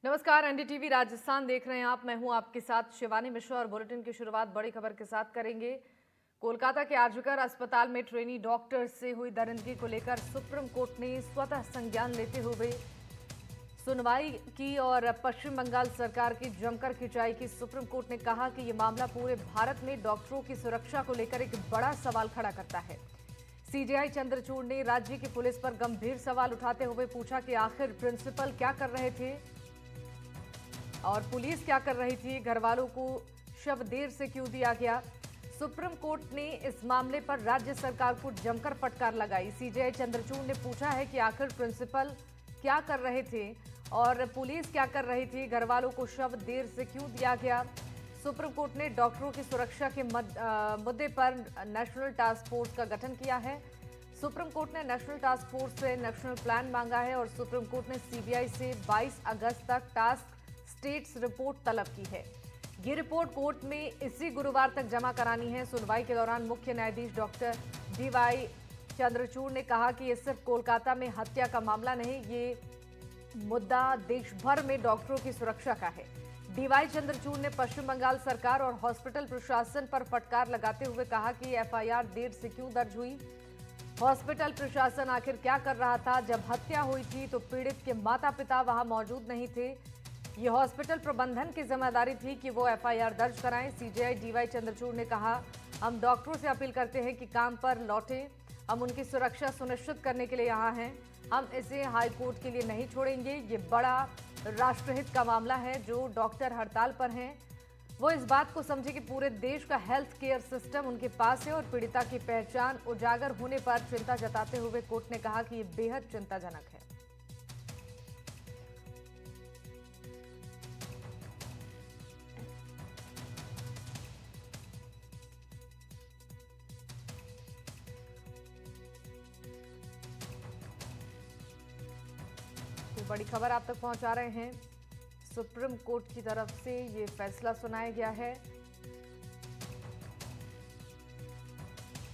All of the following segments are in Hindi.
नमस्कार, एनडीटीवी राजस्थान देख रहे हैं आप। मैं हूं आपके साथ शिवानी मिश्रा और बुलेटिन की शुरुआत बड़ी खबर के साथ करेंगे। कोलकाता के आरजीकर अस्पताल में ट्रेनी डॉक्टर से हुई दरिंदगी को लेकर सुप्रीम कोर्ट ने स्वतः संज्ञान लेते हुए सुनवाई की और पश्चिम बंगाल सरकार की जमकर खिंचाई की। सुप्रीम कोर्ट ने कहा कि यह मामला पूरे भारत में डॉक्टरों की सुरक्षा को लेकर एक बड़ा सवाल खड़ा करता है। सीजेआई चंद्रचूड़ ने राज्य की पुलिस पर गंभीर सवाल उठाते हुए पूछा कि आखिर प्रिंसिपल क्या कर रहे थे और पुलिस क्या कर रही थी, घर वालों को शव देर से क्यों दिया गया। सुप्रीम कोर्ट ने इस मामले पर राज्य सरकार को जमकर फटकार लगाई। सीजेआई चंद्रचूड़ ने पूछा है कि आखिर प्रिंसिपल क्या कर रहे थे और पुलिस क्या कर रही थी, घर वालों को शव देर से क्यों दिया गया। सुप्रीम कोर्ट ने डॉक्टरों की सुरक्षा के मुद्दे पर नेशनल टास्क फोर्स का गठन किया है। सुप्रीम कोर्ट ने नेशनल टास्क फोर्स से नेशनल प्लान मांगा है और सुप्रीम कोर्ट ने सीबीआई से 22 अगस्त तक टास्क स्टेट्स रिपोर्ट तलब की है। ये रिपोर्ट कोर्ट में इसी गुरुवार तक जमा करानी है। सुनवाई के दौरान मुख्य न्यायाधीश डॉक्टर डीवाई चंद्रचूड़ ने कहा कि ये सिर्फ कोलकाता में हत्या का मामला नहीं, ये मुद्दा देश भर में डॉक्टरों की सुरक्षा का है। डीवाई चंद्रचूड़ ने पश्चिम बंगाल सरकार और हॉस्पिटल प्रशासन पर फटकार लगाते हुए कहा कि एफआईआर देर से क्यों दर्ज हुई। हॉस्पिटल प्रशासन आखिर क्या कर रहा था। जब हत्या हुई थी तो पीड़ित के माता पिता वहां मौजूद नहीं थे। ये हॉस्पिटल प्रबंधन की जिम्मेदारी थी कि वो एफआईआर दर्ज कराएं। सीजेआई डीवाई चंद्रचूड़ ने कहा, हम डॉक्टरों से अपील करते हैं कि काम पर लौटें। हम उनकी सुरक्षा सुनिश्चित करने के लिए यहाँ हैं। हम इसे हाई कोर्ट के लिए नहीं छोड़ेंगे। ये बड़ा राष्ट्रहित का मामला है। जो डॉक्टर हड़ताल पर हैं वो इस बात को समझे कि पूरे देश का हेल्थ केयर सिस्टम उनके पास है और पीड़िता की पहचान उजागर होने पर चिंता जताते हुए कोर्ट ने कहा कि ये बेहद चिंताजनक है। तो बड़ी खबर आप तक पहुंचा रहे हैं। सुप्रीम कोर्ट की तरफ से ये फैसला सुनाया गया है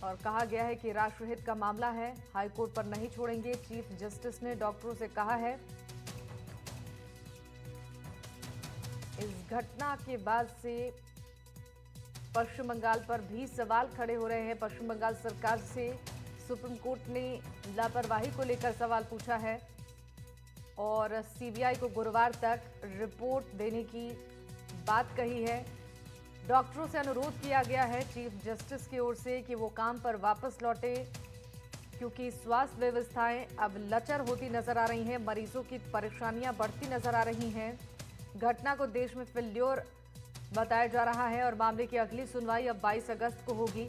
और कहा गया है कि राष्ट्रहित का मामला है, हाईकोर्ट पर नहीं छोड़ेंगे। चीफ जस्टिस ने डॉक्टरों से कहा है। इस घटना के बाद से पश्चिम बंगाल पर भी सवाल खड़े हो रहे हैं। पश्चिम बंगाल सरकार से सुप्रीम कोर्ट ने लापरवाही को लेकर सवाल पूछा है और सीबीआई को गुरुवार तक रिपोर्ट देने की बात कही है। डॉक्टरों से अनुरोध किया गया है चीफ जस्टिस की ओर से कि वो काम पर वापस लौटे, क्योंकि स्वास्थ्य व्यवस्थाएं अब लचर होती नजर आ रही हैं। मरीजों की परेशानियां बढ़ती नजर आ रही हैं। घटना को देश में फेल्योर बताया जा रहा है और मामले की अगली सुनवाई अब 22 अगस्त को होगी।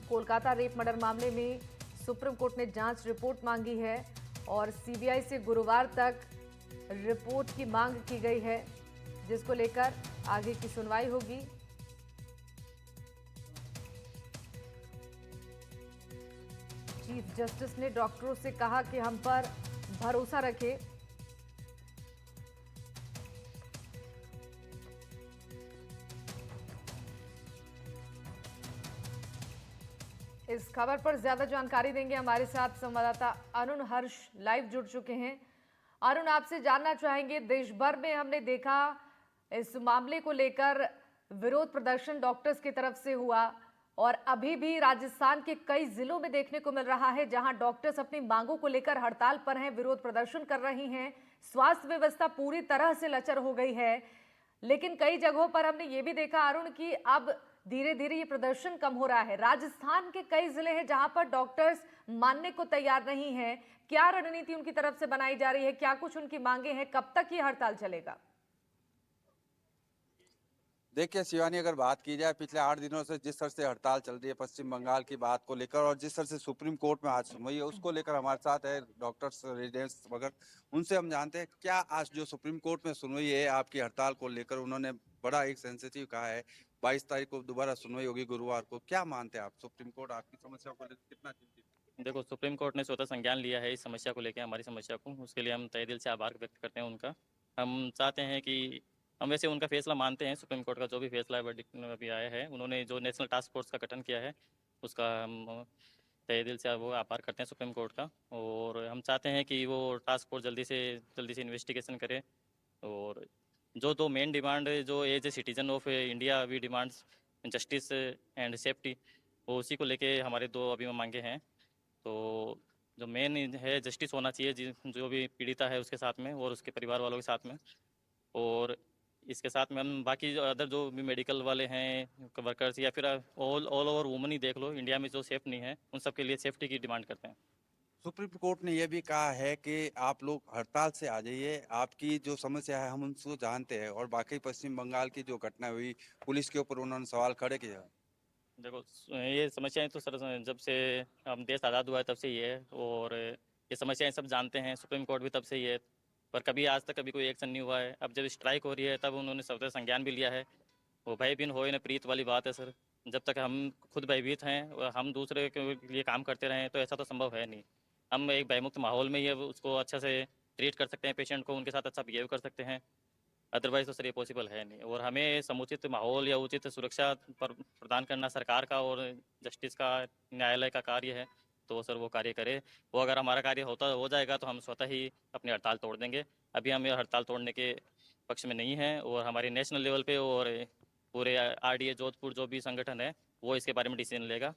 कोलकाता रेप मर्डर मामले में सुप्रीम कोर्ट ने जांच रिपोर्ट मांगी है और सीबीआई से गुरुवार तक रिपोर्ट की मांग की गई है, जिसको लेकर आगे की सुनवाई होगी। चीफ जस्टिस ने डॉक्टरों से कहा कि हम पर भरोसा रखें। इस खबर पर ज्यादा जानकारी देंगे हमारे साथ संवाददाता अरुण हर्ष लाइव जुड़ चुके हैं। अरुण, आपसे जानना चाहेंगे, देश भर में हमने देखा इस मामले को लेकर विरोध प्रदर्शन डॉक्टर्स की तरफ से हुआ और अभी भी राजस्थान के कई जिलों में देखने को मिल रहा है जहां डॉक्टर्स अपनी मांगों को लेकर हड़ताल पर हैं, विरोध प्रदर्शन कर रही हैं। स्वास्थ्य व्यवस्था पूरी तरह से लचर हो गई है, लेकिन कई जगहों पर हमने ये भी देखा अरुण कि अब धीरे धीरे ये प्रदर्शन कम हो रहा है। राजस्थान के कई जिले हैं जहां पर डॉक्टर्स मानने को तैयार नहीं है। क्या रणनीति उनकी तरफ से बनाई जा रही है, क्या कुछ उनकी मांगे हैं, कब तक ये हड़ताल चलेगा? देखिए शिवानी, अगर बात की जाए पिछले 8 दिनों से जिस तरह से हड़ताल चल रही है पश्चिम बंगाल की बात को लेकर और जिस तरह से सुप्रीम कोर्ट में आज सुनवाई है उसको लेकर हमारे साथ है डॉक्टर्स रेजिडेंट्स मगर उनसे हम जानते हैं क्या आज जो सुप्रीम कोर्ट में सुनवाई है आपकी हड़ताल को लेकर उन्होंने बड़ा एक सेंसिटिव कहा है। 22 तारीख को दोबारा सुनवाई होगी गुरुवार को। क्या मानते हैं आप, सुप्रीम कोर्ट आपकी समस्या को लेकर कितना चिंतित है? देखो, सुप्रीम कोर्ट ने स्वतः संज्ञान लिया है इस समस्या को लेकर, हमारी समस्या को। उसके लिए हम तहे दिल से आभार व्यक्त करते हैं उनका। हम चाहते हैं कि हम वैसे उनका फैसला मानते हैं, सुप्रीम कोर्ट का जो भी फैसला है वर्डिक्ट अभी आया है, उन्होंने जो नेशनल टास्क फोर्स का गठन किया है उसका हम तहे दिल से वो आभार करते हैं सुप्रीम कोर्ट का। और हम चाहते हैं कि वो टास्क फोर्स जल्दी से इन्वेस्टिगेशन करे और जो दो मेन डिमांड जो as a citizen of India we demands justice and safety, वो उसी को लेके हमारे दो अभी मांगे हैं। तो जो मेन है जस्टिस होना चाहिए जो भी पीड़िता है उसके साथ में और उसके परिवार वालों के साथ में। और इसके साथ में हम बाकी जो अदर जो भी मेडिकल वाले हैं वर्कर्स या फिर ऑल ओवर वुमन ही देख लो, इंडिया में जो सेफ नहीं है उन सब के लिए सेफ्टी की डिमांड करते हैं। सुप्रीम कोर्ट ने यह भी कहा है कि आप लोग हड़ताल से आ जाइए, आपकी जो समस्या है हम उनको जानते हैं। और बाकी पश्चिम बंगाल की जो घटना हुई, पुलिस के ऊपर उन्होंने सवाल खड़े किए। देखो ये समस्याएं तो सर जब से हम देश आज़ाद हुआ है तब से ही है, और ये समस्याएं सब जानते हैं, सुप्रीम कोर्ट भी तब से ही है, पर कभी आज तक कभी कोई एक्शन नहीं हुआ है। अब जब स्ट्राइक हो रही है तब उन्होंने सबसे संज्ञान भी लिया है। वो भय बिन होए न प्रीत वाली बात है सर। जब तक हम खुद भयभीत हैं और हम दूसरे के लिए काम करते रहें तो ऐसा तो संभव है नहीं। हम एक भयमुक्त माहौल में ही उसको अच्छे से ट्रीट कर सकते हैं, पेशेंट को उनके साथ अच्छा बिहेव कर सकते हैं, अदरवाइज तो सर ये पॉसिबल है नहीं। और हमें समुचित माहौल या उचित सुरक्षा प्रदान करना सरकार का और जस्टिस का, न्यायालय का कार्य है। तो सर वो कार्य करे। वो अगर हमारा कार्य हो जाएगा तो हम स्वतः ही अपनी हड़ताल तोड़ देंगे। अभी हम ये हड़ताल तोड़ने के पक्ष में नहीं हैं, और हमारे नेशनल लेवल पे और पूरे आरडीए जोधपुर जो भी संगठन है वो इसके बारे में डिसीजन लेगा,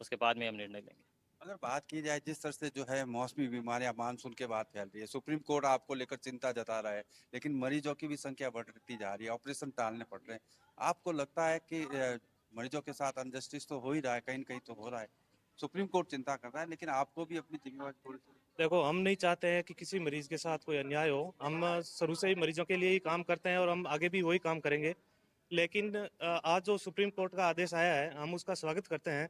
उसके बाद में हम निर्णय लेंगे। अगर बात की जाए जिस तरह से जो है मौसमी बीमारियां मानसून के बाद फैल रही है, सुप्रीम कोर्ट आपको लेकर चिंता जता रहा है, लेकिन मरीजों की भी संख्या बढ़ती जा रही है, ऑपरेशन टालने पड़ रहे हैं। आपको लगता है कि मरीजों के साथ अनजस्टिस तो हो ही रहा है, कहीं न कहीं तो हो रहा है। सुप्रीम कोर्ट चिंता कर रहा है, लेकिन आपको भी अपनी जिम्मेवारी थोड़ी सी। देखो, हम नहीं चाहते हैं कि किसी मरीज के साथ कोई अन्याय हो। हम शुरू से ही मरीजों के लिए ही काम करते हैं और हम आगे भी वही काम करेंगे। लेकिन आज जो सुप्रीम कोर्ट का आदेश आया है हम उसका स्वागत करते हैं।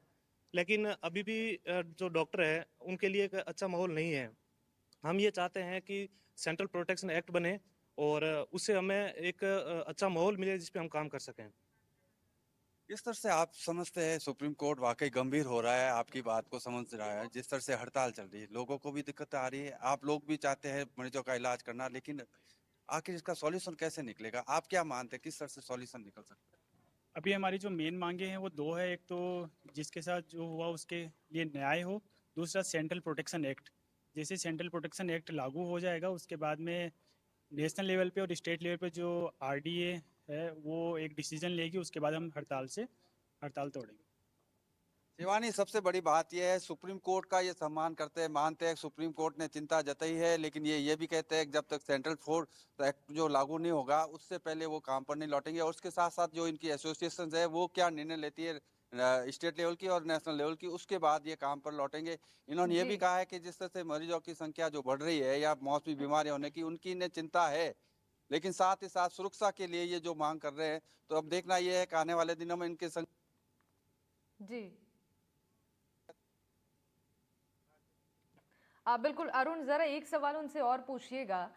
लेकिन अभी भी जो डॉक्टर है उनके लिए एक अच्छा माहौल नहीं है। हम ये चाहते हैं कि सेंट्रल प्रोटेक्शन एक्ट बने और उससे हमें एक अच्छा माहौल मिले जिस पे हम काम कर सकें। इस तरह से आप समझते हैं सुप्रीम कोर्ट वाकई गंभीर हो रहा है, आपकी बात को समझ रहा है। जिस तरह से हड़ताल चल रही है, लोगों को भी दिक्कत आ रही है, आप लोग भी चाहते हैं मरीजों का इलाज करना, लेकिन आखिर इसका सॉल्यूशन कैसे निकलेगा? आप क्या मानते हैं किस तरह से सॉल्यूशन निकल सकता है? अभी हमारी जो मेन मांगे हैं वो दो है। एक तो जिसके साथ जो हुआ उसके लिए न्याय हो, दूसरा सेंट्रल प्रोटेक्शन एक्ट। जैसे सेंट्रल प्रोटेक्शन एक्ट लागू हो जाएगा उसके बाद में नेशनल लेवल पे और स्टेट लेवल पे जो आरडीए है वो एक डिसीजन लेगी, उसके बाद हम हड़ताल तोड़ेंगे। शिवानी, सबसे बड़ी बात यह है सुप्रीम कोर्ट का ये सम्मान करते हैं, मानते हैं सुप्रीम कोर्ट ने चिंता जताई है, लेकिन ये भी कहते हैं कि जब तक सेंट्रल फोर्स एक्ट जो लागू नहीं होगा उससे पहले वो काम पर नहीं लौटेंगे। और उसके साथ साथ जो इनकी एसोसिएशन है वो क्या निर्णय लेती है स्टेट लेवल की और नेशनल लेवल की, उसके बाद ये काम पर लौटेंगे। इन्होंने ये जी। भी कहा है कि जिस तरह से मरीजों की संख्या जो बढ़ रही है या मौसमी बीमारी होने की, उनकी इन्हें चिंता है, लेकिन साथ ही साथ सुरक्षा के लिए ये जो मांग कर रहे हैं। तो अब देखना ये है कि आने वाले दिनों में इनके जी आप बिल्कुल अरुण, जरा एक सवाल उनसे और पूछिएगा।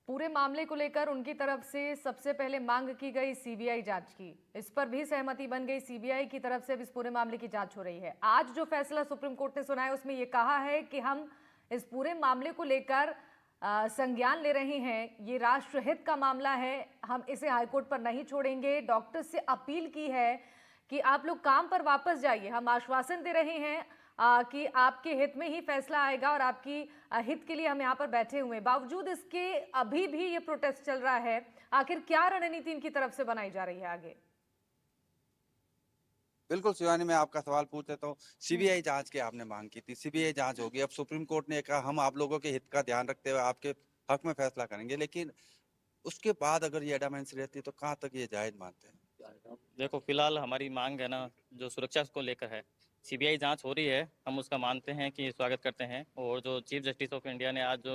पूरे मामले को लेकर उनकी तरफ से सबसे पहले मांग की गई सीबीआई जांच की, इस पर भी सहमति बन गई। सीबीआई की तरफ से अब इस पूरे मामले की जांच हो रही है। आज जो फैसला सुप्रीम कोर्ट ने सुनाया उसमें यह कहा है कि हम इस पूरे मामले को लेकर संज्ञान ले रहे हैं, ये राष्ट्रहित का मामला है, हम इसे हाईकोर्ट पर नहीं छोड़ेंगे। डॉक्टर से अपील की है कि आप लोग काम पर वापस जाइए। हम आश्वासन दे रहे हैं कि आपके हित में ही फैसला आएगा और आपकी हित के लिए हम यहाँ पर बैठे हुए हैं। बावजूद इसके अभी भी ये प्रोटेस्ट चल रहा है। आखिर क्या रणनीति इनकी तरफ से बनाई जा रही है आगे? बिल्कुल शिवानी, मैं आपका सवाल पूछ लेता हूँ। सीबीआई जांच की आपने मांग की थी, सीबीआई जांच होगी। अब सुप्रीम कोर्ट ने कहा हम आप लोगों के हित का ध्यान रखते हुए आपके हक में फैसला करेंगे, लेकिन उसके बाद अगर ये एडामेंस रहती है तो कहाँ तक ये जायज मानते हैं? देखो फिलहाल हमारी मांग है ना जो सुरक्षा को लेकर है, सीबीआई जांच हो रही है, हम उसका मानते हैं कि स्वागत करते हैं। और जो चीफ जस्टिस ऑफ इंडिया ने आज जो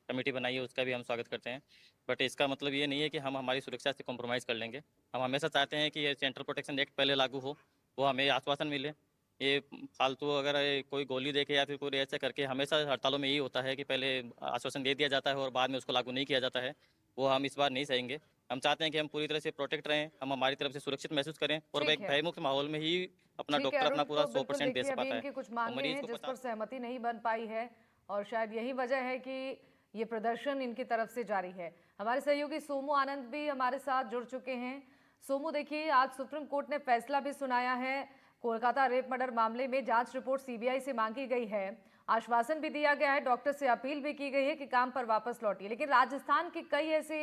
कमेटी बनाई है उसका भी हम स्वागत करते हैं। बट इसका मतलब ये नहीं है कि हम हमारी सुरक्षा से कॉम्प्रोमाइज़ कर लेंगे। हम हमेशा चाहते हैं कि ये सेंट्रल प्रोटेक्शन एक्ट पहले लागू हो, वो हमें आश्वासन मिले। ये फालतू अगर कोई गोली दे के या फिर कोई ऐसा करके, हमेशा हड़तालों में यही होता है कि पहले आश्वासन दे दिया जाता है और बाद में उसको लागू नहीं किया जाता है। वो हम इस बार नहीं सहेंगे। हम चाहते हैं कि हम पूरी तरह से प्रोटेक्ट रहें, हम हमारी तरफ से सुरक्षित महसूस करें और ठीक एक है। भयमुक्त माहौल में ही अपना ठीक है डॉक्टर अरुण, अपना पूरा तो बिल्कुल 100% दे देखिए अभी पाता है। इनकी कुछ और मांगे मरीज हैं को जिस पता पर सहमति नहीं बन पाई है और शायद यही वजह है कि ये प्रदर्शन इनकी तरफ से जारी है। हमारे सहयोगी सोमू आनंद भी हमारे साथ जुड़ चुके हैं। सोमू, देखिए आज सुप्रीम कोर्ट ने फैसला भी सुनाया है। कोलकाता रेप मर्डर मामले में जांच रिपोर्ट सीबीआई से मांगी गई है आश्वासन भी दिया गया है, डॉक्टर से अपील भी की गई है कि काम पर वापस लौटिए। लेकिन राजस्थान के कई ऐसे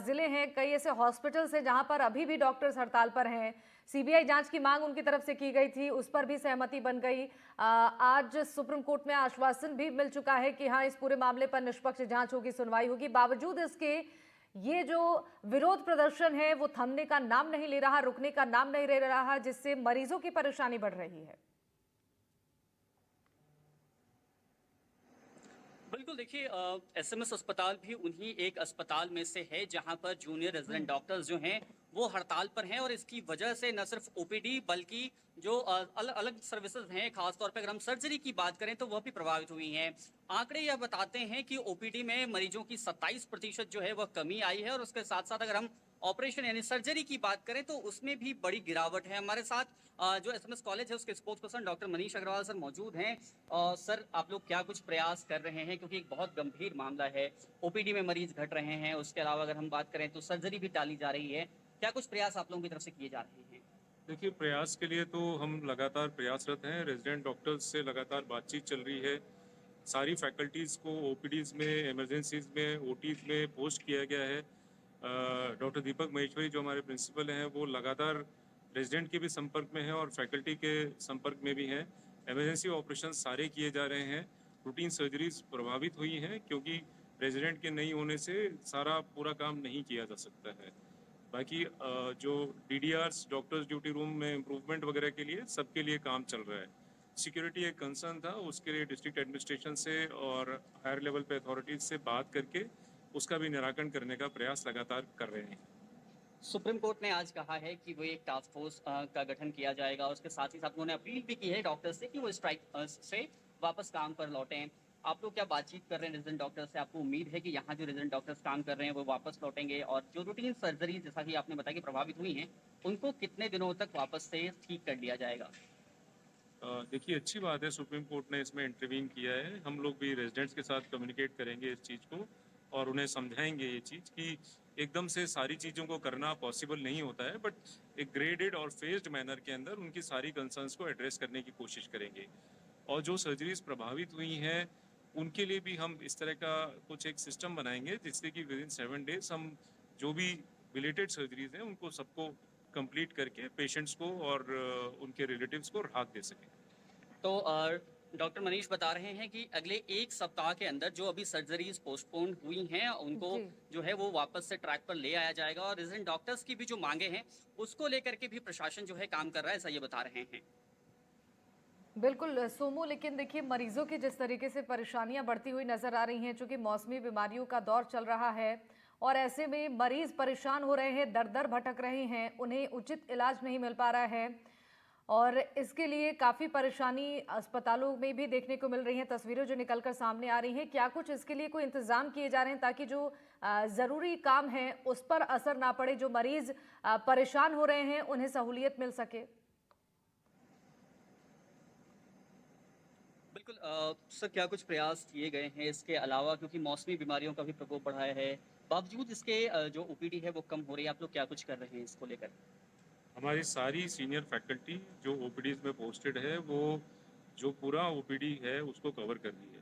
जिले हैं, कई ऐसे हॉस्पिटल्स हैं जहां पर अभी भी डॉक्टर्स हड़ताल पर हैं। सीबीआई जांच की मांग उनकी तरफ से की गई थी, उस पर भी सहमति बन गई। आज सुप्रीम कोर्ट में आश्वासन भी मिल चुका है कि हाँ, इस पूरे मामले पर निष्पक्ष जांच होगी, सुनवाई होगी। बावजूद इसके ये जो विरोध प्रदर्शन है वो थमने का नाम नहीं ले रहा, रुकने का नाम नहीं ले रहा, जिससे मरीजों की परेशानी बढ़ रही है। बिल्कुल, देखिए एसएमएस अस्पताल भी उन्हीं एक अस्पताल में से है जहां पर जूनियर रेजिडेंट डॉक्टर्स जो हैं वो हड़ताल पर हैं और इसकी वजह से न सिर्फ ओपीडी बल्कि जो अलग अलग सर्विसेज हैं, खासतौर पर अगर हम सर्जरी की बात करें तो वह भी प्रभावित हुई हैं। आंकड़े यह बताते हैं कि ओपीडी में मरीजों की 27% जो है वह कमी आई है और उसके साथ साथ अगर हम ऑपरेशन यानी सर्जरी की बात करें तो उसमें भी बड़ी गिरावट है। हमारे साथ जो एसएमएस कॉलेज है उसके spokesperson doctor Manish Agrawal sir मौजूद हैं। सर, आप लोग क्या कुछ प्रयास कर रहे हैं, क्योंकि एक बहुत गंभीर मामला है, ओपीडी में मरीज घट रहे हैं, उसके अलावा अगर हम बात करें तो सर्जरी भी टाली जा रही है, क्या कुछ प्रयास आप लोगों की तरफ से किए जा रहे हैं? देखिए, प्रयास के लिए तो हम लगातार प्रयासरत हैं। रेजिडेंट डॉक्टर्स से लगातार बातचीत चल रही है। सारी फैकल्टीज़ को ओपीडीज़ में, इमरजेंसीज़ में, ओटीज़ में पोस्ट किया गया है। डॉक्टर दीपक महेश्वरी जो हमारे प्रिंसिपल हैं वो लगातार रेजिडेंट के भी संपर्क में हैं और फैकल्टी के संपर्क में भी हैं। इमरजेंसी ऑपरेशन सारे किए जा रहे हैं। रूटीन सर्जरीज प्रभावित हुई हैं क्योंकि रेजिडेंट के नहीं होने से सारा पूरा काम नहीं किया जा सकता है। बाकी जो डीडीआर्स, डॉक्टर्स ड्यूटी रूम में इम्प्रूवमेंट वगैरह के लिए सबके लिए काम चल रहा है। सिक्योरिटी एक कंसर्न था, उसके लिए डिस्ट्रिक्ट एडमिनिस्ट्रेशन से और हायर लेवल पे अथॉरिटीज से बात करके उसका भी निराकरण करने का प्रयास लगातार कर रहे हैं। सुप्रीम कोर्ट ने आज कहा है कि वो एक टास्क फोर्स का गठन किया जाएगा। उसके साथ ही साथ उन्होंने अपील भी की है डॉक्टर्स से कि वो स्ट्राइक से वापस काम पर लौटें। आप लोग क्या बातचीत कर रहे हैं रेजिडेंट डॉक्टर्स से? आपको उम्मीद है कि यहाँ जो रेजिडेंट डॉक्टर्स काम कर रहे हैं वो वापस लौटेंगे? और जो रूटीन सर्जरी जैसा कि आपने बताया कि प्रभावित हुई हैं, उनको कितने दिनों तक वापस से ठीक कर लिया जाएगा? देखिए, अच्छी बात है सुप्रीम कोर्ट ने इसमें इंटरवीन किया है। हम लोग भी रेजिडेंट्स के साथ कम्युनिकेट करेंगे इस चीज़ को और उन्हें समझाएंगे ये चीज़ कि एकदम से सारी चीज़ों को करना पॉसिबल नहीं होता है, बट एक ग्रेडेड और फेज्ड मैनर के अंदर उनकी सारी कंसर्न्स को एड्रेस करने की कोशिश करेंगे। और जो सर्जरीज प्रभावित हुई हैं उनके लिए भी हम इस तरह का कुछ एक सिस्टम बनाएंगे जिससे कि विद इन 7 डेज हम जो भी रिलेटेड सर्जरीज हैं उनको सबको कंप्लीट करके पेशेंट्स को और उनके रिलेटिव्स को राहत दे सकें। तो डॉक्टर मनीष बता रहे हैं कि अगले एक सप्ताह के अंदर जो अभी सर्जरीज पोस्टपोन हुई हैं उनको जी। जो है वो वापस से ट्रैक पर ले आया जाएगा और रेजिडेंट डॉक्टर्स की भी जो मांगे हैं उसको लेकर के भी प्रशासन जो है काम कर रहा है, ऐसा ये बता रहे हैं। बिल्कुल सोमू, लेकिन देखिए मरीजों की जिस तरीके से परेशानियां बढ़ती हुई नजर आ रही हैं, चूंकि मौसमी बीमारियों का दौर चल रहा है और ऐसे में मरीज परेशान हो रहे हैं, दर दर भटक रहे हैं, उन्हें उचित इलाज नहीं मिल पा रहा है और इसके लिए काफ़ी परेशानी अस्पतालों में भी देखने को मिल रही हैं। तस्वीरें जो निकलकर सामने आ रही हैं, क्या कुछ इसके लिए कोई इंतजाम किए जा रहे हैं ताकि जो ज़रूरी काम है उस पर असर ना पड़े, जो मरीज परेशान हो रहे हैं उन्हें सहूलियत मिल सके? बिल्कुल सर, क्या कुछ प्रयास किए गए हैं इसके अलावा, क्योंकि मौसमी बीमारियों का भी प्रकोप बढ़ा है, बावजूद इसके जो ओपीडी है वो कम हो रही है, आप लोग क्या कुछ कर रहे हैं इसको लेकर? हमारी सारी सीनियर फैकल्टी जो ओपीडीज में पोस्टेड है वो जो पूरा ओपीडी है उसको कवर कर रही है।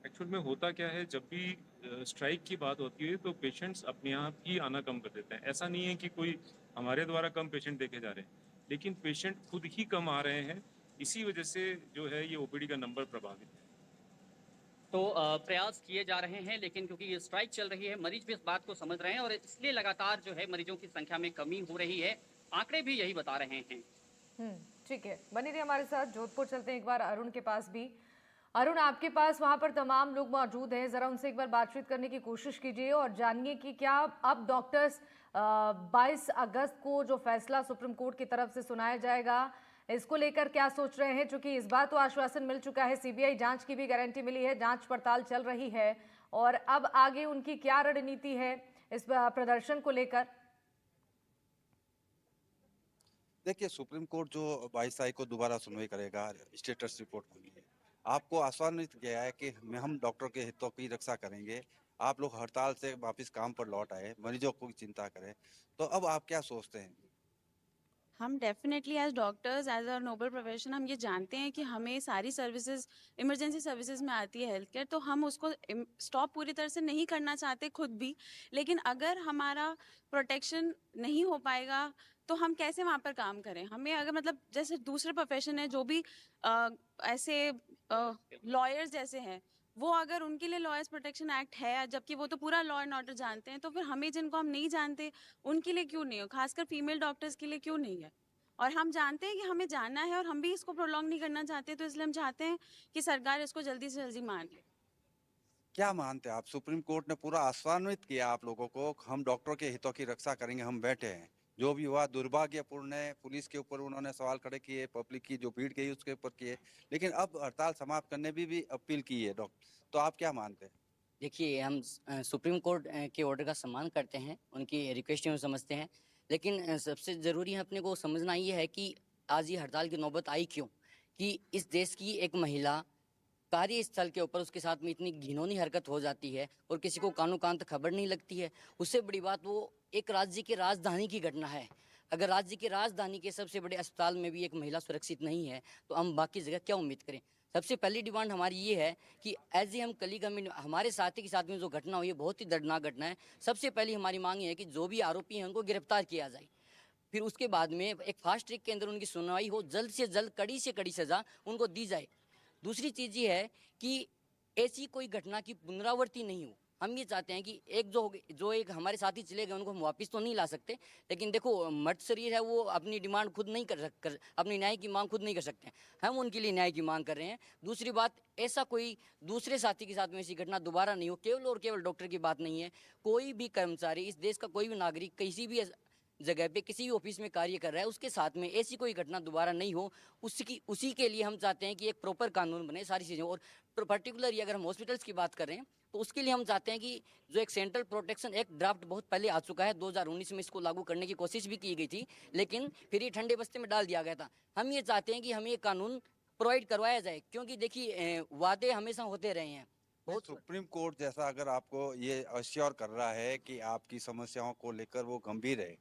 एक्चुअल में होता क्या है, जब भी स्ट्राइक की बात होती है तो पेशेंट्स अपने आप ही आना कम कर देते हैं। ऐसा नहीं है कि कोई हमारे द्वारा कम पेशेंट देखे जा रहे हैं, लेकिन पेशेंट खुद ही कम आ रहे हैं। इसी वजह से जो है ये ओपीडी का नंबर प्रभावित है। तो प्रयास किए जा रहे हैं, लेकिन क्योंकि ये स्ट्राइक चल रही है मरीज भी इस बात को समझ रहे हैं और इसलिए लगातार जो है मरीजों की संख्या में कमी हो रही है। आंकड़े भी यही बता रहे हैं। ठीक है, बनी रही हमारे साथ। जोधपुर चलते हैं एक बार अरुण के पास भी। अरुण, आपके पास वहां पर तमाम लोग मौजूद हैं, जरा उनसे एक बार बातचीत करने की कोशिश कीजिए और जानिए कि क्या अब डॉक्टर्स 22 अगस्त को जो फैसला सुप्रीम कोर्ट की तरफ से सुनाया जाएगा इसको लेकर क्या सोच रहे हैं? चूंकि इस बार तो आश्वासन मिल चुका है, सीबीआई जांच की भी गारंटी मिली है, जांच पड़ताल चल रही है और अब आगे उनकी क्या रणनीति है इस प्रदर्शन को लेकर? देखिए, सुप्रीम कोर्ट जो 22 तारीख को दोबारा सुनवाई करेगा, स्टेटस रिपोर्ट मांगी है। आपको आश्वासित किया है कि हम डॉक्टर के हितों की रक्षा करेंगे, आप लोग हड़ताल से वापस काम पर लौट आए, मरीजों को चिंता करें। तो अब आप क्या सोचते हैं? हम definitely as doctors as a noble profession हम ये जानते हैं कि हमें सारी सर्विसेज इमरजेंसी सर्विसेज में आती है हेल्थ केयर, तो हम उसको स्टॉप पूरी तरह से नहीं करना चाहते खुद भी, लेकिन अगर हमारा प्रोटेक्शन नहीं हो पाएगा तो हम कैसे वहाँ पर काम करें? हमें अगर मतलब जैसे दूसरे प्रोफेशन है जो भी ऐसे लॉयर्स जैसे हैं, वो अगर उनके लिए लॉयर्स प्रोटेक्शन एक्ट है, जबकि वो तो पूरा लॉ एंड ऑर्डर जानते हैं, तो फिर हमें जिनको हम नहीं जानते उनके लिए क्यों नहीं हो? खासकर फीमेल डॉक्टर्स के लिए क्यों नहीं है? और हम जानते हैं कि हमें जानना है और हम भी इसको प्रोलॉन्ग नहीं करना चाहते, तो इसलिए हम चाहते हैं कि सरकार इसको जल्दी से जल्दी मान ले। क्या मानते हैं आप, सुप्रीम कोर्ट ने पूरा आश्वासित किया आप लोगों को, हम डॉक्टरों के हितों की रक्षा करेंगे, हम बैठे हैं। जो भी हुआ दुर्भाग्यपूर्ण है, पुलिस के ऊपर उन्होंने सवाल खड़े किए, पब्लिक की जो भीड़ गई उसके ऊपर किए, लेकिन अब हड़ताल समाप्त करने भी अपील की है डॉक्टर, तो आप क्या मानते हैं? देखिए, हम सुप्रीम कोर्ट के ऑर्डर का सम्मान करते हैं, उनकी रिक्वेस्ट हम समझते हैं, लेकिन सबसे ज़रूरी है अपने को समझना ये है कि आज ये हड़ताल की नौबत आई क्यों? कि इस देश की एक महिला कार्यस्थल के ऊपर उसके साथ में इतनी घिनौनी हरकत हो जाती है और किसी को कानों कान तक खबर नहीं लगती है। उससे बड़ी बात, वो एक राज्य की राजधानी की घटना है। अगर राज्य की राजधानी के सबसे बड़े अस्पताल में भी एक महिला सुरक्षित नहीं है, तो हम बाकी जगह क्या उम्मीद करें? सबसे पहली डिमांड हमारी ये है कि एज ए हम कलीग, हमारे साथी के साथ में जो घटना हुई है बहुत ही दर्दनाक घटना है। सबसे पहली हमारी मांग ये है कि जो भी आरोपी हैं उनको गिरफ्तार किया जाए, फिर उसके बाद में एक फास्ट ट्रैक के अंदर उनकी सुनवाई हो, जल्द से जल्द कड़ी से कड़ी सजा उनको दी जाए। दूसरी चीज़ ये है कि ऐसी कोई घटना की पुनरावृत्ति नहीं हो। हम ये चाहते हैं कि एक जो एक हमारे साथी चले गए उनको हम वापस तो नहीं ला सकते, लेकिन देखो मर्द शरीर है, वो अपनी डिमांड खुद नहीं कर अपनी न्याय की मांग खुद नहीं कर सकते हैं। हम उनके लिए न्याय की मांग कर रहे हैं। दूसरी बात, ऐसा कोई दूसरे साथी के साथ में ऐसी घटना दोबारा नहीं हो। केवल और केवल डॉक्टर की बात नहीं है, कोई भी कर्मचारी, इस देश का कोई भी नागरिक किसी भी जगह पे किसी भी ऑफिस में कार्य कर रहा है, उसके साथ में ऐसी कोई घटना दोबारा नहीं हो, उसी के लिए हम चाहते हैं कि एक प्रॉपर कानून बने सारी चीज़ें। और पर्टिकुलरली अगर हम हॉस्पिटल्स की बात करें तो उसके लिए हम चाहते हैं कि जो एक सेंट्रल प्रोटेक्शन एक्ट ड्राफ्ट बहुत पहले आ चुका है, 2019 में इसको लागू करने की कोशिश भी की गई थी, लेकिन फिर ये ठंडे बस्ते में डाल दिया गया था। हम ये चाहते हैं कि हमें ये कानून प्रोवाइड करवाया जाए, क्योंकि देखिए वादे हमेशा होते रहे हैं। बहुत सुप्रीम कोर्ट जैसा अगर आपको ये अश्योर कर रहा है कि आपकी समस्याओं को लेकर वो गंभीर है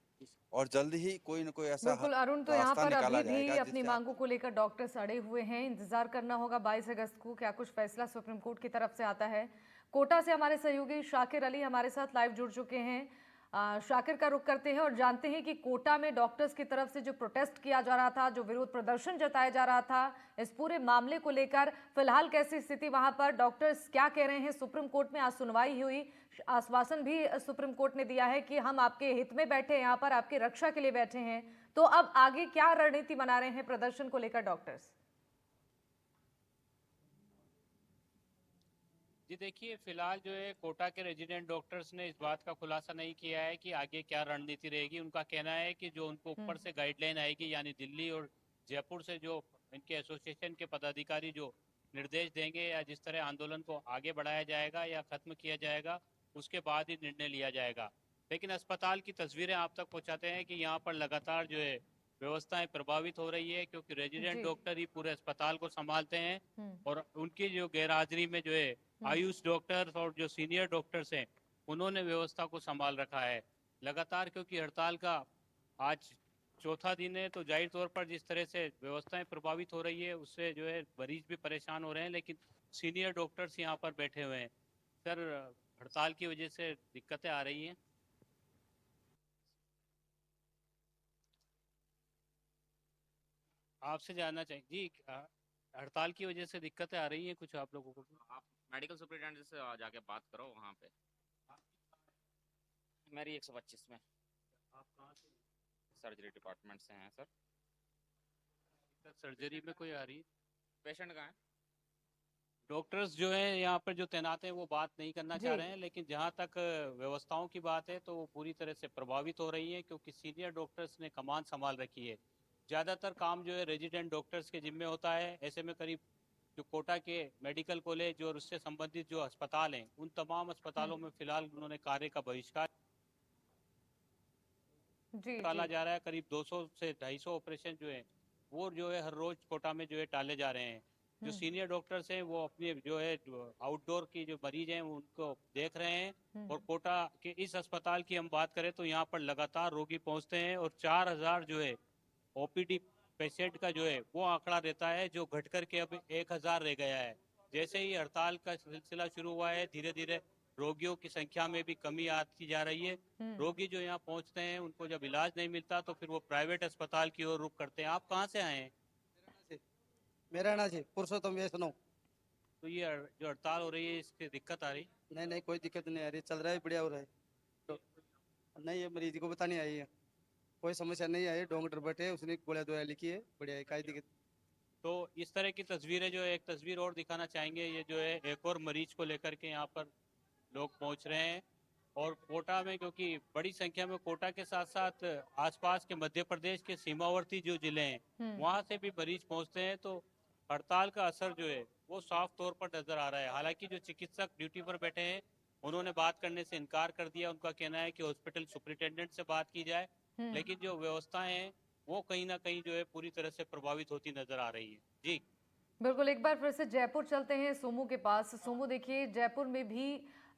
और जल्द ही कोई न कोई ऐसा बिल्कुल अरुण, तो यहाँ रास्ता पर निकाला अभी भी जाएगा अपनी जिससे मांगों को लेकर डॉक्टर्स अड़े हुए हैं। इंतजार करना होगा 22 अगस्त को क्या कुछ फैसला सुप्रीम कोर्ट की तरफ से आता है। कोटा से हमारे सहयोगी शाकिर अली हमारे साथ लाइव जुड़ चुके हैं। शाकिर का रुख करते हैं और जानते हैं कि कोटा में डॉक्टर्स की तरफ से जो प्रोटेस्ट किया जा रहा था, जो विरोध प्रदर्शन जताया जा रहा था, इस पूरे मामले को लेकर फिलहाल कैसी स्थिति वहां पर, डॉक्टर्स क्या कह रहे हैं? सुप्रीम कोर्ट में आज सुनवाई हुई, आश्वासन भी सुप्रीम कोर्ट ने दिया है कि हम आपके हित में बैठे हैं, यहाँ पर आपकी रक्षा के लिए बैठे हैं। तो अब आगे क्या रणनीति बना रहे हैं प्रदर्शन को लेकर डॉक्टर्स? जी देखिए, फिलहाल जो है कोटा के रेजिडेंट डॉक्टर्स ने इस बात का खुलासा नहीं किया है कि आगे क्या रणनीति रहेगी। उनका कहना है कि जो उनको ऊपर से गाइडलाइन आएगी, यानी दिल्ली और जयपुर से जो इनके एसोसिएशन के पदाधिकारी जो निर्देश देंगे या जिस तरह आंदोलन को आगे बढ़ाया जाएगा या खत्म किया जाएगा, उसके बाद ही निर्णय लिया जाएगा। लेकिन अस्पताल की तस्वीरें आप तक पहुंचाते हैं कि यहाँ पर लगातार जो है व्यवस्थाएं प्रभावित हो रही है, क्योंकि रेजिडेंट जी। डॉक्टर ही पूरे अस्पताल को संभालते हैं हम्म, और उनकी जो गैरहाजिरी में जो है आयुष डॉक्टर्स और जो सीनियर डॉक्टर्स हैं उन्होंने व्यवस्था को संभाल रखा है लगातार। क्योंकि हड़ताल का आज चौथा दिन है, तो जाहिर तौर पर जिस तरह से व्यवस्थाएं प्रभावित हो रही है उससे जो है मरीज भी परेशान हो रहे हैं, लेकिन सीनियर डॉक्टर्स यहाँ पर बैठे हुए हैं। सर, हड़ताल की वजह से दिक्कतें आ रही हैं। आपसे जानना चाहिए जी, हड़ताल की वजह से दिक्कतें आ रही हैं कुछ आप लोगों को? आप मेडिकल सुपरिटेंडेंट से जाके बात करो वहाँ पे। मेरी 125 में। आप कहाँ से? सर्जरी डिपार्टमेंट से हैं सर। सर्जरी में कोई आ रही है? पेशेंट कहाँ है? डॉक्टर्स जो है यहाँ पर जो तैनात हैं वो बात नहीं करना चाह रहे हैं, लेकिन जहाँ तक व्यवस्थाओं की बात है तो वो पूरी तरह से प्रभावित हो रही है, क्योंकि सीनियर डॉक्टर्स ने कमान संभाल रखी है। ज़्यादातर काम जो है रेजिडेंट डॉक्टर्स के जिम्मे होता है। ऐसे में करीब जो कोटा के मेडिकल कॉलेज और उससे संबंधित जो अस्पताल हैं, उन तमाम अस्पतालों में फिलहाल उन्होंने कार्य का बहिष्कार टाला जा रहा है। करीब 200 से 250 ऑपरेशन जो है वो जो है हर रोज कोटा में जो है टाले जा रहे हैं। जो सीनियर डॉक्टर्स हैं वो अपने जो है आउटडोर की जो मरीज हैं उनको देख रहे हैं। और कोटा के इस अस्पताल की हम बात करें तो यहाँ पर लगातार रोगी पहुँचते हैं और 4000 जो है ओपीडी पेशेंट का जो है वो आंकड़ा रहता है, जो घट करके अब 1000 रह गया है। जैसे ही हड़ताल का सिलसिला शुरू हुआ है, धीरे धीरे रोगियों की संख्या में भी कमी आती जा रही है। रोगी जो यहाँ पहुँचते हैं, उनको जब इलाज नहीं मिलता तो फिर वो प्राइवेट अस्पताल की ओर रुख करते हैं। आप कहाँ से आए हैं? मेरा ना जी पुरुषोत्तम वैष्णव। तो ये जो हड़ताल हो रही है, इसकी दिक्कत आ रही? नहीं नहीं, कोई दिक्कत नहीं आ रही, चल रहा है, बढ़िया हो रहा है। तो नहीं, ये मरीज को बताने आई है, कोई समस्या नहीं आई। डॉक्टर बैठे, उसने गोलियां दवाई लिखी है, बढ़िया है, कोई दिक्कत। तो इस तरह की तस्वीरें जो है, एक तस्वीर और दिखाना चाहेंगे। ये जो है एक और मरीज को लेकर के यहाँ पर लोग पहुँच रहे हैं। और कोटा में, क्योंकि बड़ी संख्या में कोटा के साथ साथ आसपास के मध्य प्रदेश के सीमावर्ती जो जिले हैं, वहाँ से भी मरीज पहुँचते हैं। तो हड़ताल का असर जो है वो साफ तौर पर नजर आ रहा है। हालांकि जो चिकित्सक ड्यूटी पर बैठे हैं, उन्होंने बात करने से इनकार कर दिया। उनका कहना है कि हॉस्पिटल सुपरिटेंडेंट से बात की जाए, लेकिन जो व्यवस्थाएं हैं वो कहीं ना कहीं जो है पूरी तरह से प्रभावित होती नजर आ रही है। जी बिल्कुल, एक बार फिर से जयपुर चलते हैं सोमू के पास। सोमू, देखिए जयपुर में भी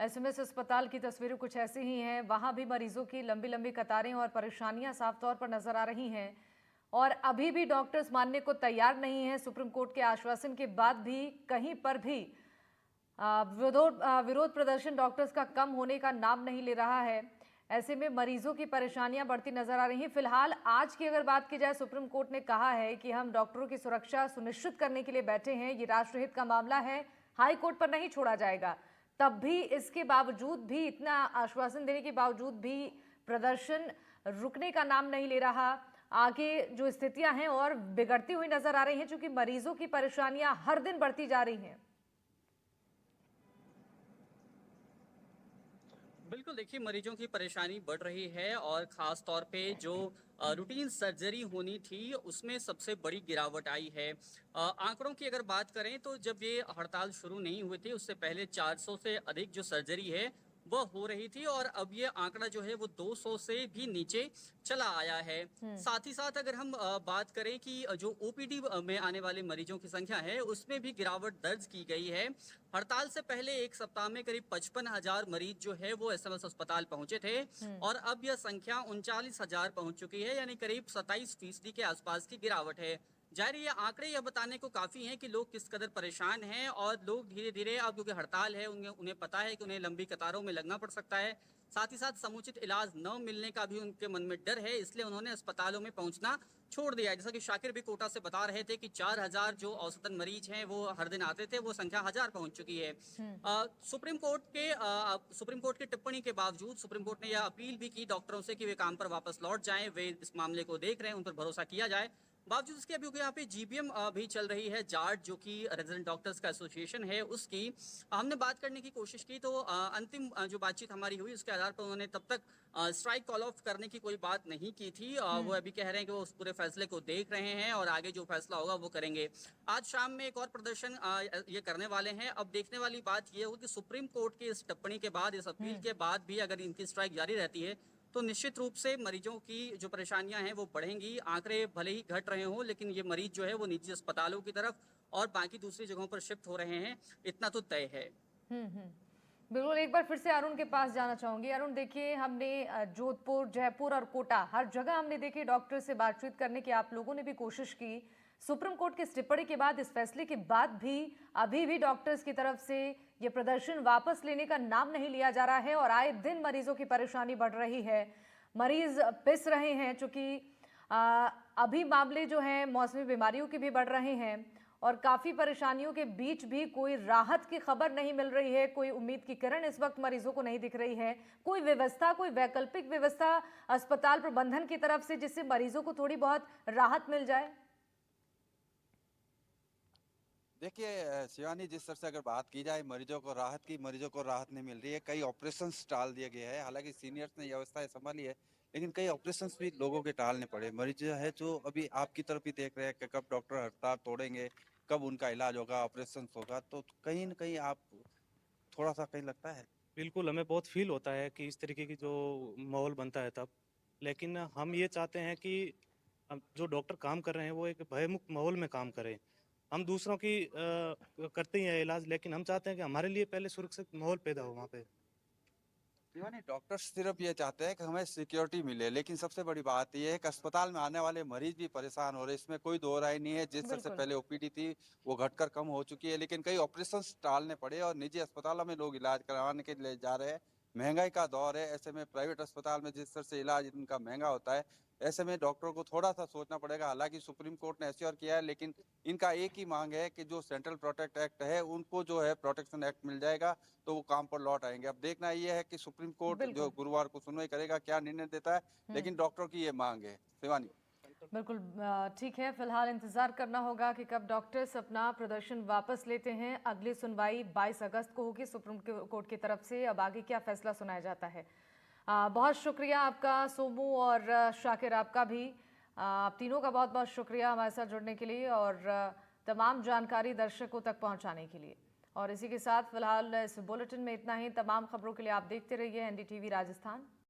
एसएमएस अस्पताल की तस्वीरें कुछ ऐसी ही हैं। वहां भी मरीजों की लंबी लंबी कतारें और परेशानियां साफ तौर पर नजर आ रही हैं, और अभी भी डॉक्टर्स मानने को तैयार नहीं है। सुप्रीम कोर्ट के आश्वासन के बाद भी कहीं पर भी विरोध प्रदर्शन डॉक्टर्स का कम होने का नाम नहीं ले रहा है। ऐसे में मरीजों की परेशानियां बढ़ती नजर आ रही हैं। फिलहाल आज की अगर बात की जाए, सुप्रीम कोर्ट ने कहा है कि हम डॉक्टरों की सुरक्षा सुनिश्चित करने के लिए बैठे हैं, ये राष्ट्रहित का मामला है, हाई कोर्ट पर नहीं छोड़ा जाएगा। तब भी इसके बावजूद भी, इतना आश्वासन देने के बावजूद भी प्रदर्शन रुकने का नाम नहीं ले रहा। आगे जो स्थितियां हैं और बिगड़ती हुई नजर आ रही हैं, क्योंकि मरीजों की परेशानियां हर दिन बढ़ती जा रही हैं। बिल्कुल, देखिए मरीजों की परेशानी बढ़ रही है और ख़ास तौर पे जो रूटीन सर्जरी होनी थी उसमें सबसे बड़ी गिरावट आई है। आंकड़ों की अगर बात करें तो जब ये हड़ताल शुरू नहीं हुई थी, उससे पहले 400 से अधिक जो सर्जरी है वह हो रही थी, और अब ये आंकड़ा जो है वो 200 से भी नीचे चला आया है। साथ ही साथ अगर हम बात करें कि जो ओपीडी में आने वाले मरीजों की संख्या है उसमें भी गिरावट दर्ज की गई है। हड़ताल से पहले एक सप्ताह में करीब 55,000 मरीज जो है वो एसएमएस अस्पताल पहुंचे थे, और अब यह संख्या 39,000 पहुंच चुकी है, यानी करीब 27% के आसपास की गिरावट है। जाहिर ये आंकड़े यह बताने को काफ़ी हैं कि लोग किस कदर परेशान हैं, और लोग धीरे धीरे, अब क्योंकि हड़ताल है, उन्हें पता है कि उन्हें लंबी कतारों में लगना पड़ सकता है। साथ ही साथ समुचित इलाज न मिलने का भी उनके मन में डर है, इसलिए उन्होंने अस्पतालों में पहुंचना छोड़ दिया है। जैसा कि शाकिर भी कोटा से बता रहे थे कि 4,000 जो औसतन मरीज हैं वो हर दिन आते थे, वो संख्या 1,000 पहुंच चुकी है। सुप्रीम कोर्ट की टिप्पणी के बावजूद सुप्रीम कोर्ट ने यह अपील भी की डॉक्टरों से कि वे काम पर वापस लौट जाएं, वे इस मामले को देख रहे हैं, उन पर भरोसा किया जाए। बावजूद इसके अभी यहाँ पे जीबीएम भी चल रही है, जाट जो कि रेजिडेंट डॉक्टर्स का एसोसिएशन है, उसकी हमने बात करने की कोशिश की, तो अंतिम जो बातचीत हमारी हुई उसके आधार पर उन्होंने तब तक स्ट्राइक कॉल ऑफ करने की कोई बात नहीं की थी। वो अभी कह रहे हैं कि वो उस पूरे फैसले को देख रहे हैं और आगे जो फैसला होगा वो करेंगे। आज शाम में एक और प्रदर्शन ये करने वाले हैं। अब देखने वाली बात ये होगी कि सुप्रीम कोर्ट की इस टिप्पणी के बाद, इस अपील के बाद भी अगर इनकी स्ट्राइक जारी रहती है तो निश्चित रूप से मरीजों की जो परेशानियां हैं वो बढ़ेंगी। आंकड़े भले ही घट रहे हों, लेकिन ये मरीज जो है वो निजी अस्पतालों की तरफ और बाकी दूसरी जगहों पर शिफ्ट हो रहे हैं, इतना तो तय है। बिल्कुल, एक बार फिर से अरुण के पास जाना चाहूंगी। अरुण, देखिए हमने जोधपुर, जयपुर और कोटा, हर जगह हमने देखी डॉक्टर से बातचीत करने की आप लोगों ने भी कोशिश की। सुप्रीम कोर्ट की टिप्पणी के बाद, इस फैसले के बाद भी अभी भी डॉक्टर्स की तरफ से ये प्रदर्शन वापस लेने का नाम नहीं लिया जा रहा है, और आए दिन मरीजों की परेशानी बढ़ रही है। मरीज पिस रहे हैं, चूंकि अभी मामले जो हैं मौसमी बीमारियों के भी बढ़ रहे हैं, और काफ़ी परेशानियों के बीच भी कोई राहत की खबर नहीं मिल रही है, कोई उम्मीद की किरण इस वक्त मरीजों को नहीं दिख रही है। कोई व्यवस्था, कोई वैकल्पिक व्यवस्था अस्पताल प्रबंधन की तरफ से जिससे मरीजों को थोड़ी बहुत राहत मिल जाए? देखिए शिवानी, जिस तरह से अगर बात की जाए मरीजों को राहत नहीं मिल रही है। कई ऑपरेशंस टाल दिए गए हैं, हालांकि सीनियर्स ने यह व्यवस्था संभाली है, लेकिन कई ऑपरेशंस भी लोगों के टालने पड़े। मरीज है जो अभी आपकी तरफ ही देख रहे हैं कि कब डॉक्टर हड़ताल तोड़ेंगे, कब उनका इलाज होगा, ऑपरेशन होगा, तो कहीं न कहीं आप थोड़ा सा कहीं लगता है। बिल्कुल, हमें बहुत फील होता है कि इस तरीके की जो माहौल बनता है तब, लेकिन हम ये चाहते हैं कि जो डॉक्टर काम कर रहे हैं वो एक भयमुक्त माहौल में काम करें। हम दूसरों की करते ही हैं इलाज, लेकिन हम चाहते हैं कि हमारे लिए पहले सुरक्षित माहौल पैदा हो वहाँ पे। शिवानी, डॉक्टर सिर्फ ये चाहते हैं कि हमें सिक्योरिटी मिले, लेकिन सबसे बड़ी बात ये है कि अस्पताल में आने वाले मरीज भी परेशान हो रहे हैं। इसमें कोई दो राय नहीं है। जिस तरह से बिल्कुल। पहले ओपीडी थी वो घटकर कम हो चुकी है, लेकिन कई ऑपरेशन टालने पड़े और निजी अस्पतालों में लोग इलाज करवाने के लिए जा रहे हैं। महंगाई का दौर है, ऐसे में प्राइवेट अस्पताल में जिस तरह से इलाज इनका महंगा होता है, ऐसे में डॉक्टरों को थोड़ा सा सोचना पड़ेगा। हालांकि सुप्रीम कोर्ट ने एश्योर किया है, लेकिन इनका एक ही मांग है कि जो सेंट्रल प्रोटेक्ट एक्ट है उनको जो है प्रोटेक्शन एक्ट मिल जाएगा तो वो काम पर लौट आएंगे। अब देखना ये है कि सुप्रीम कोर्ट जो बिल्कुल। गुरुवार को सुनवाई करेगा क्या निर्णय देता है, लेकिन डॉक्टरों की ये मांग है। शिवानी, बिल्कुल ठीक है। फिलहाल इंतजार करना होगा कि कब डॉक्टर्स अपना प्रदर्शन वापस लेते हैं। अगली सुनवाई 22 अगस्त को होगी सुप्रीम कोर्ट की तरफ से। अब आगे क्या फैसला सुनाया जाता है। बहुत शुक्रिया आपका सोमू और शाकिर, आपका भी। आप तीनों का बहुत बहुत शुक्रिया हमारे साथ जुड़ने के लिए और तमाम जानकारी दर्शकों तक पहुंचाने के लिए। और इसी के साथ फिलहाल इस बुलेटिन में इतना ही। तमाम खबरों के लिए आप देखते रहिए NDTV राजस्थान।